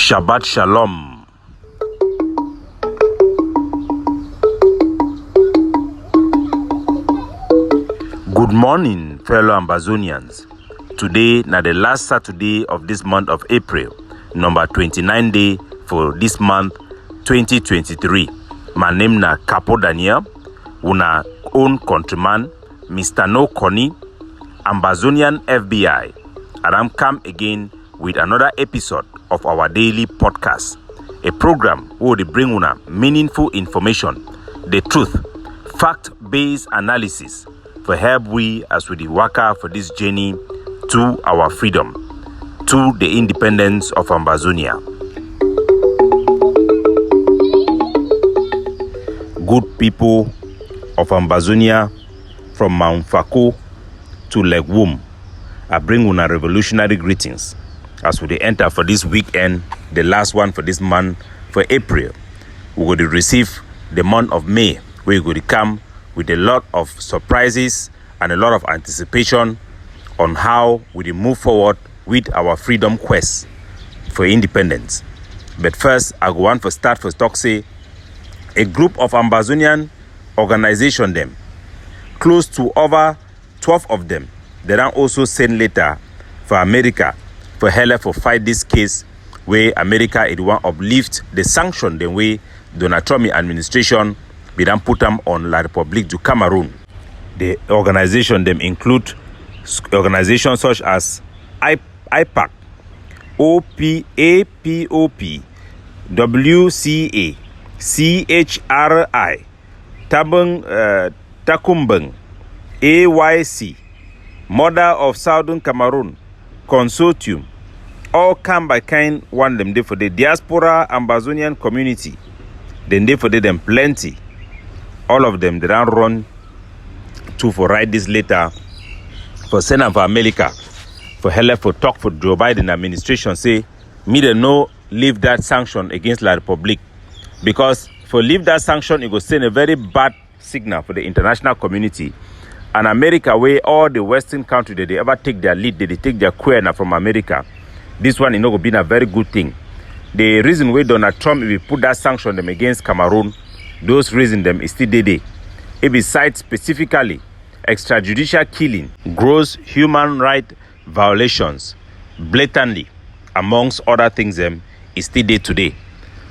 Shabbat Shalom. Good morning, fellow Ambazonians. Today, na the last Saturday of this month of April, number 29 day for this month, 2023. My name na Capo Daniel, una own countryman, Mr. No Connie, Ambazonian FBI, and I'm come again with another episode of our daily podcast, a program where they bring una meaningful information, the truth, fact-based analysis for help we as we dey waka for this journey to our freedom, to the independence of Ambazonia. Good people of Ambazonia, from Mount Fako to Legwum, I bring una revolutionary greetings as we dey enter for this weekend, the last one for this month, for April. We go to receive the month of May, where we go to come with a lot of surprises and a lot of anticipation on how we dey move forward with our freedom quest for independence. But first, I go want to start for talk say a group of Ambazonian organization them, close to over 12 of them, they don't also send letter for America for help for fight this case where America it want uplift the sanction the way Donald Trump administration be done put them on La République du Cameroon. The organization them include organizations such as IPAC, OPAPOP, WCA, CHRI, Takumbang, AYC, Mother of Southern Cameroon, Consortium, all come by kind one them day for the diaspora Ambazonian community. Then they for them plenty. All of them they don't run to for write this letter for Senate for America for help for talk for Joe Biden administration say me they no leave that sanction against La République, because for leave that sanction it will send a very bad signal for the international community. And America, where all the Western countries that they ever take their lead, they take their queer from America. This one is not going to be a very good thing. The reason why Donald Trump will put that sanction them against Cameroon, those reasons them is still there. It besides specifically extrajudicial killing, gross human rights violations, blatantly, amongst other things them, is still there today.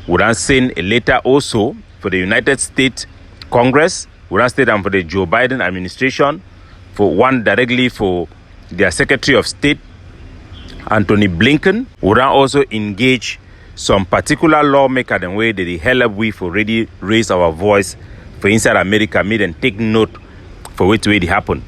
We don't send a letter also for the United States Congress. We don't state them for the Joe Biden administration, for one directly for their Secretary of State, Anthony Blinken. We don't also engage some particular lawmaker the way that they help we for already raise our voice for inside America, made and take note for which way it happen.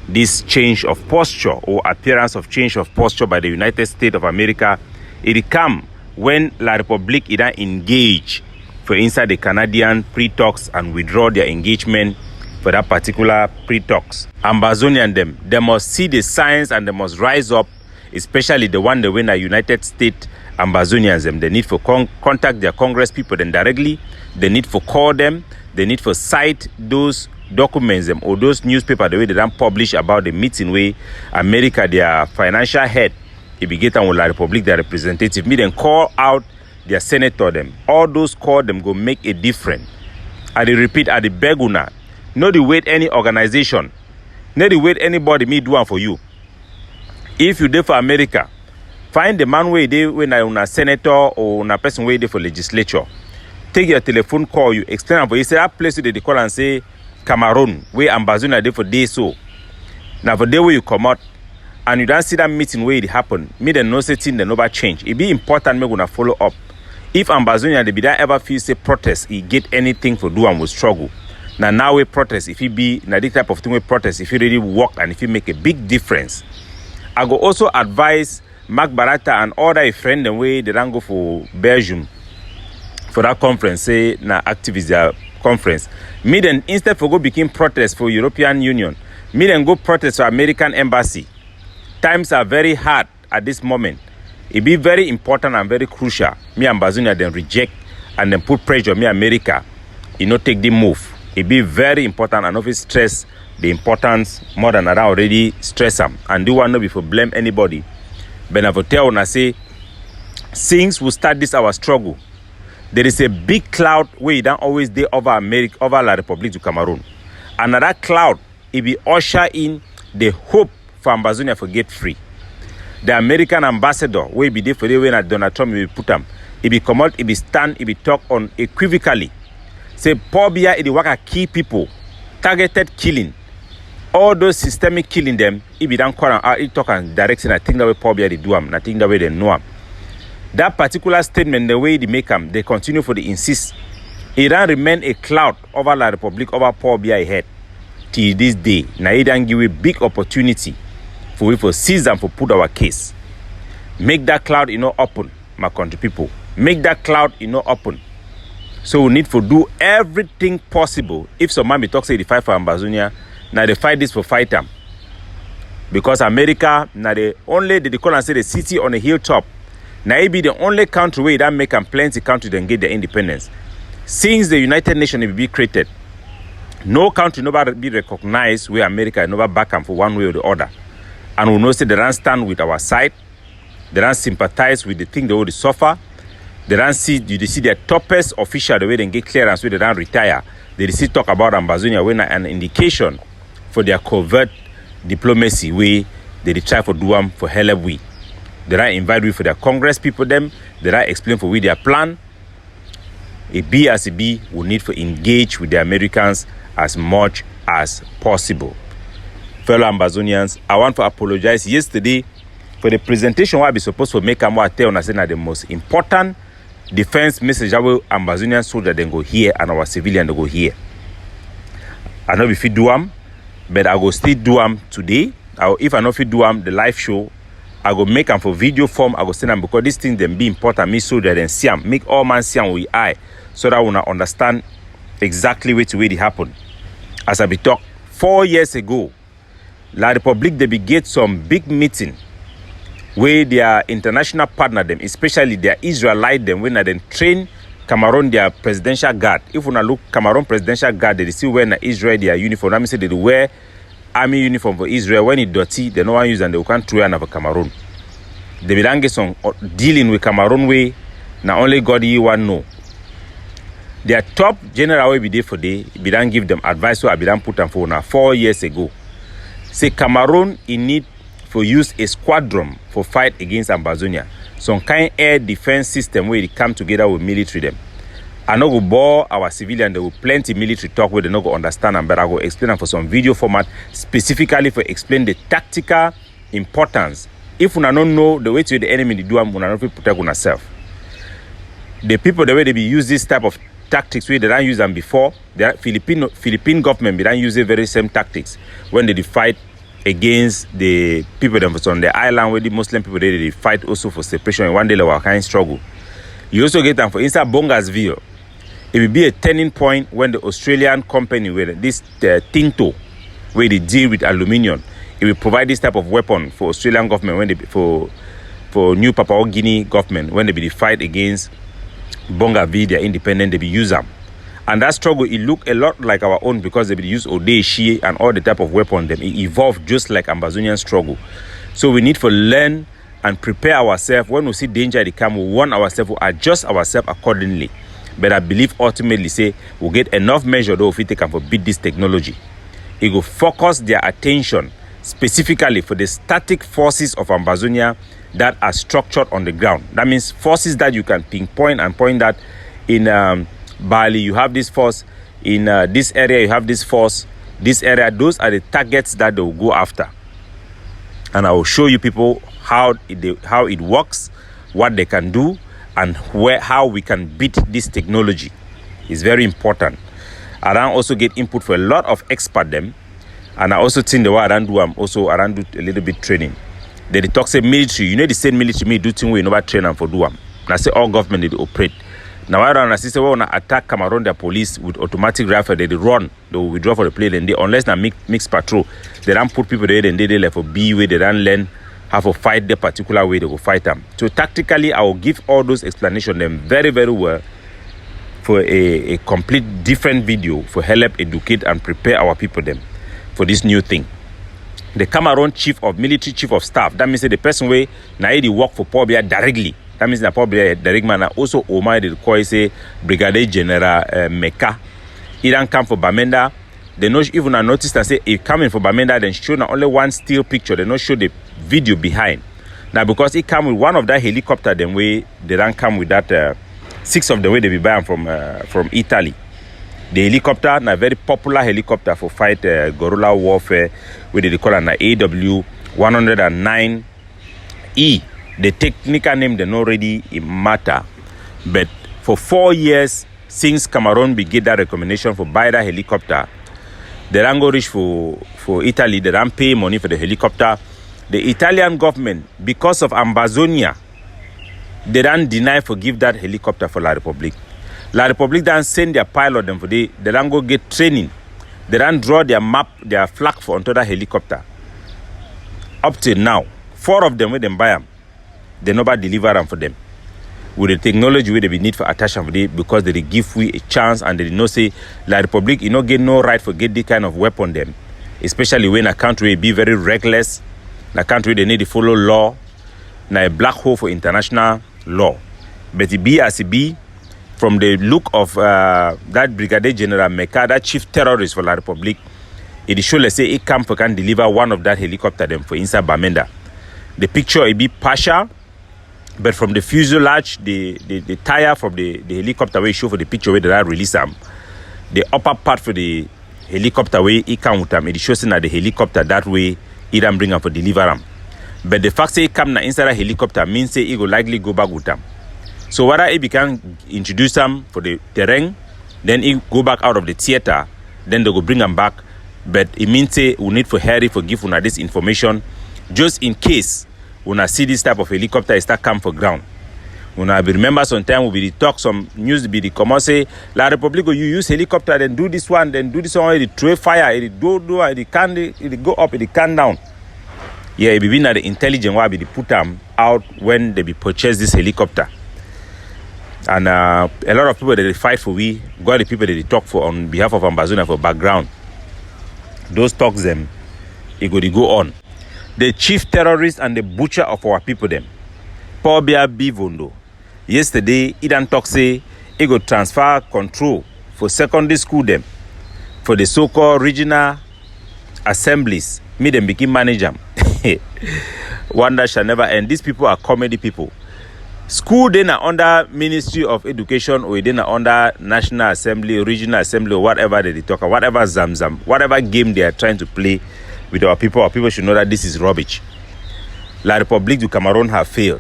This change of posture or appearance of change of posture by the United States of America, it come when La République it engage for inside the Canadian pre-talks and withdraw their engagement for that particular pre-talks. Ambazonian them, they must see the signs and they must rise up, especially the one that when the United States Ambazonians them, they need for contact their Congress people then directly, they need for call them, they need for cite those documents them or those newspaper the way they don't publish about the meeting where America, their financial head, if we get on with La République, their representative, me then call out their senator them. All those call them go make a difference. I repeat, at the beguna, no the wait any organization, no the wait anybody me do one for you. If you do for America, find the man where they when a senator or a person where they for legislature. Take your telephone call, you extend for you say that place they call and say Cameroon, where Ambazonia they for day so. Now for day where you come out and you don't see that meeting where it happen, me then no setting the never change. It be important me gonna follow up. If Ambazonia they be that ever feel say protest, he get anything for do and will struggle. Now we protest, if he be na this type of thing we protest, if he really work and if he make a big difference. I go also advise Mark Barata and other friend the way they don't go for Belgium for that conference, say na activist conference. Me then instead for go begin protest for European Union, me then go protest for American Embassy. Times are very hard at this moment. It be very important and very crucial. Me Ambazonia then reject and then put pressure me America. You know take the move. It be very important and obviously stress the importance more than I already stress them. And do want to be for blame anybody. But I tell una say since we start this our struggle, there is a big cloud where it don't always day over America, over La Republic to Cameroon. Another cloud, it be usher in the hope for Ambazonia to get free. The American ambassador, where be there for the way that Donald Trump will put them, it be come out, it be stand, it be talk on equivocally. Say, Pobia, it work at key people, targeted killing. All those systemic killing them, it be done it talk and direction. I think that way Pobia they do them, I think that way they know them. That particular statement, the way they make them, they continue for the insist. It don't remain a cloud over La Republic, over Pobia ahead. Till this day, now it don't give a big opportunity for we for seize and for put our case. Make that cloud open, my country people. Make that cloud open. So we need to do everything possible. If some man be talk say they fight for Ambazonia, now they fight this for fight them. Because America, now they call and say the city on a hilltop. Now it be the only country where that make them plenty country then get their independence. Since the United Nations will be created, no country never be recognized where America never back them for one way or the other. And we know say they don't stand with our side. They don't sympathize with the thing they already suffer. They don't see their toppest official the way they get clearance where they don't retire. They see talk about Ambazonia when an indication for their covert diplomacy way they try for do them for hell we. They don't invite we for their Congress people them. They don't explain for we their plan. A B as a B will need to engage with the Americans as much as possible. Fellow Ambazonians, I want to apologize yesterday for the presentation where I be supposed to make more tell us that the most important defense message our Ambazonian soldiers then go here and our civilian they go here. I know if you do them, but I go still do them today. If I know if you do them the live show, I go make them for video form. I go send them because these things then be important. Me so that then see them, make all man see them with eye, so that we understand exactly which way it happened. As I be talk 4 years ago, La Republic they be get some big meeting where their international partner them, especially their Israelite them, when they train Cameroon their presidential guard. If you look Cameroon presidential guard, they still wear Israel their uniform. That means they wear army uniform for Israel. When it dirty, they no one use and they can't throw another Cameroon. They be get some dealing with Cameroon way. Now only God you one know. Their top general will be there for day. Be done give them advice. So I be done put them for now 4 years ago. Say Cameroon in need for use a squadron for fight against Ambazonia. Some kind air defense system where they come together with military them. I know go bore our civilian, there will plenty military talk where they not go understand them, but I go explain them for some video format specifically for explain the tactical importance. If you don't know the way to the enemy they do them, you not protect yourself. The people the way they be use this type of tactics where they don't use them before, the Philippine government they don't use the very same tactics when they fight against the people them on the island where the Muslim people they fight also for separation in one day like kind struggle. You also get them for inside Bongasville. It will be a turning point when the Australian company where this Tinto where they deal with aluminium, it will provide this type of weapon for Australian government when they for New Papua New Guinea government when they be fight against Bongasville their independent they be use them. And that struggle, it look a lot like our own because they use Odeshi and all the type of weapon. Them it evolved just like Ambazonian struggle. So we need to learn and prepare ourselves. When we see danger, they come, we warn ourselves, we adjust ourselves accordingly. But I believe ultimately, say, we'll get enough measure though if we take and forbid this technology. It will focus their attention specifically for the static forces of Ambazonia that are structured on the ground. That means forces that you can pinpoint and point that in Bali, you have this force. In this area, you have this force. This area, those are the targets that they will go after. And I will show you people how it works, what they can do, and how we can beat this technology. It's very important. I don't also get input for a lot of expert them. And I also think the way I don't do, I'm also around do a little bit training. They talk say military. You know the same military me do thing we never train and for do them. I say all government they operate. Now I don't see we want to attack Cameroon their police with automatic rifle. They run, they will withdraw for the plane. And they unless they mix patrol, they don't put people there. And they left for B way. They don't learn how to fight the particular way they go fight them. So tactically, I will give all those explanations them very very well for a complete different video for help educate and prepare our people them for this new thing. The Cameroon military chief of staff. That means the person way now they work for Pobia directly. That means na probably direct man also Omar the call say Brigadier General Meka. He don't come for Bamenda. They not even notice and say he coming for Bamenda, then show not only one still picture, they not show the video behind. Now because he come with one of that helicopter, then they don't come with that 6 of the way they be buying from Italy. The helicopter, a very popular helicopter for fight guerrilla warfare, where they call it an AW109E. The technical name they not really matter, but for 4 years since Cameroon began that recommendation for buy that helicopter, they don't go reach for Italy. They don't pay money for the helicopter. The Italian government, because of Ambazonia, they don't deny forgive that helicopter for La Republique. La Republique don't send their pilot them for they don't go get training. They don't draw their map, their flag for onto that helicopter. Up till now, 4 of them when them buy them, they never deliver them for them. With the technology where they be need for attachment for they because they give we a chance and they did not say La Republique, you know, get no right for get this kind of weapon them. Especially when a country be very reckless, a country they need to follow law, na a black hole for international law. But it be as it be, from the look of that Brigadier General Meka, that chief terrorist for La Republique, it show let's say it come for can deliver one of that helicopter them for inside Bamenda. The picture it be partial, but from the fuselage, the tire from the helicopter where show for the picture where they release them, the upper part for the helicopter where it come with them, it shows that the helicopter that way it don't bring them for deliver them. But the fact say it come inside a helicopter means say it will likely go back with them. So whether it can introduce them for the terrain, then it go back out of the theater, then they go bring them back. But it means say we need for Harry for give una this information, just in case when I see this type of helicopter start come for ground. When I remember sometime we be talk some news be the come say La Republique you use helicopter then do this one it throw fire it do it can it go up it can down. Yeah, it be been at the intelligence why be put them out when they be purchase this helicopter. And a lot of people that they fight for we got the people that they talk for on behalf of Ambazonia for background. Those talks them it go on. The chief terrorist and the butcher of our people them. Paul Bia Bivondo. Yesterday, he done talk say he go transfer control for secondary school them for the so-called regional assemblies. Me them become manager. Wonder shall never end. These people are comedy people. School they are under Ministry of Education or they are under National Assembly, Regional Assembly, or whatever they talk, whatever zamzam, whatever game they are trying to play with our people should know that this is rubbish. La Republique du Cameroon have failed.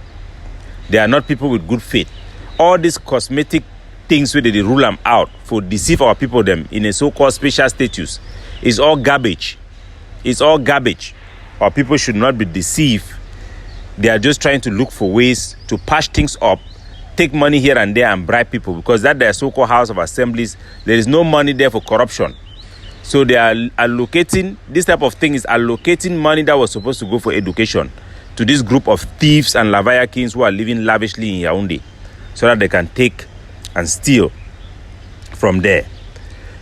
They are not people with good faith. All these cosmetic things where they rule them out for deceive our people them in a so-called special status is all garbage. It's all garbage. Our people should not be deceived. They are just trying to look for ways to patch things up, take money here and there and bribe people because that their so-called House of Assemblies, there is no money there for corruption. So they are allocating, this type of thing is allocating money that was supposed to go for education to this group of thieves and Leviathans who are living lavishly in Yaoundé so that they can take and steal from there.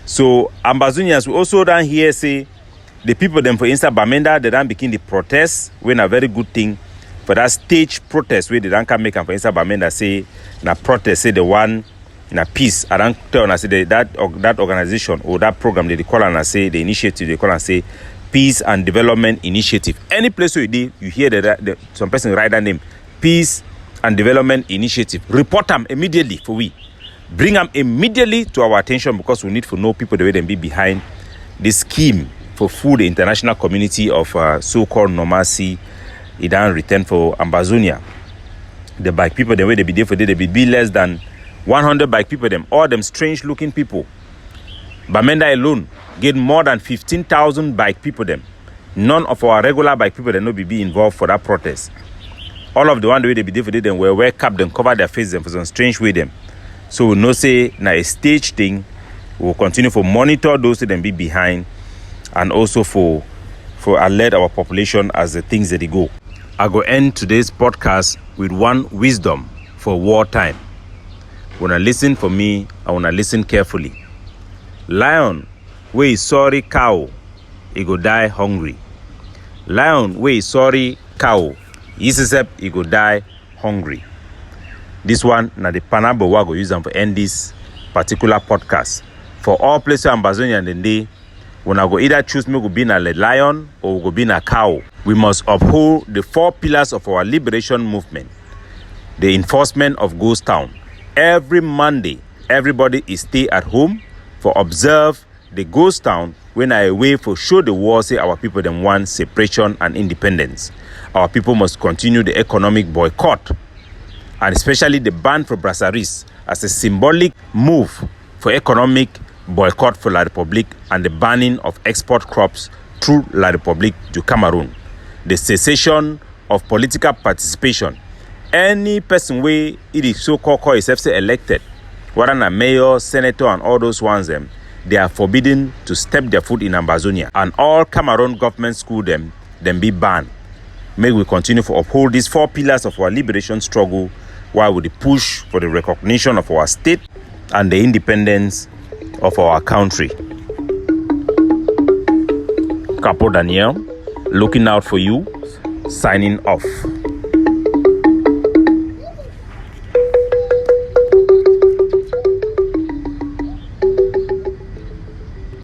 So Ambazonians, we also down here say the people them for instance Bamenda, they don't begin the protest when a very good thing for that stage protest where they don't come make and for instance Bamenda say na protest say the one in a peace. I don't tell and I say that organization or that program they call and I say the initiative they call and say Peace and Development Initiative. Any place where you hear that some person write that name, Peace and Development Initiative. Report them immediately for we. Bring them immediately to our attention because we need to know people the way they be behind this scheme for food the international community of so-called normalcy. It don't return for Ambazonia. The bike people the way they be there for they be less than 100 bike people them. All them strange looking people. Bamenda alone get more than 15,000 bike people them. None of our regular bike people that no be involved for that protest. All of the one the way they be there for them were wear cap them, cover their faces them for some strange way them. So we know say na a stage thing. We'll continue for monitor those that them be behind and also for alert our population as the things that they go. I go end today's podcast with one wisdom for wartime. When I listen for me, I wanna listen carefully. Lion, wey sorry cow, he go die hungry. Lion, wey sorry cow, he go die hungry. This one, na the panabo we go use them for end this particular podcast. For all places Ambazonian in day, when I go either choose me go be a lion or go be a cow. We must uphold the 4 pillars of our liberation movement. The enforcement of Ghost Town. Every Monday, everybody is stay at home for observe the Ghost Town when I away for show the world say our people them want separation and independence. Our people must continue the economic boycott and especially the ban for brasseries as a symbolic move for economic boycott for La Republique and the banning of export crops through La Republique to Cameroon. The cessation of political participation. Any person where it is so-called call itself say elected, whether a mayor, senator, and all those ones them, they are forbidden to step their foot in Ambazonia. And all Cameroon government school them be banned. May we continue to uphold these 4 pillars of our liberation struggle while we push for the recognition of our state and the independence of our country. Capo Daniel, looking out for you, signing off.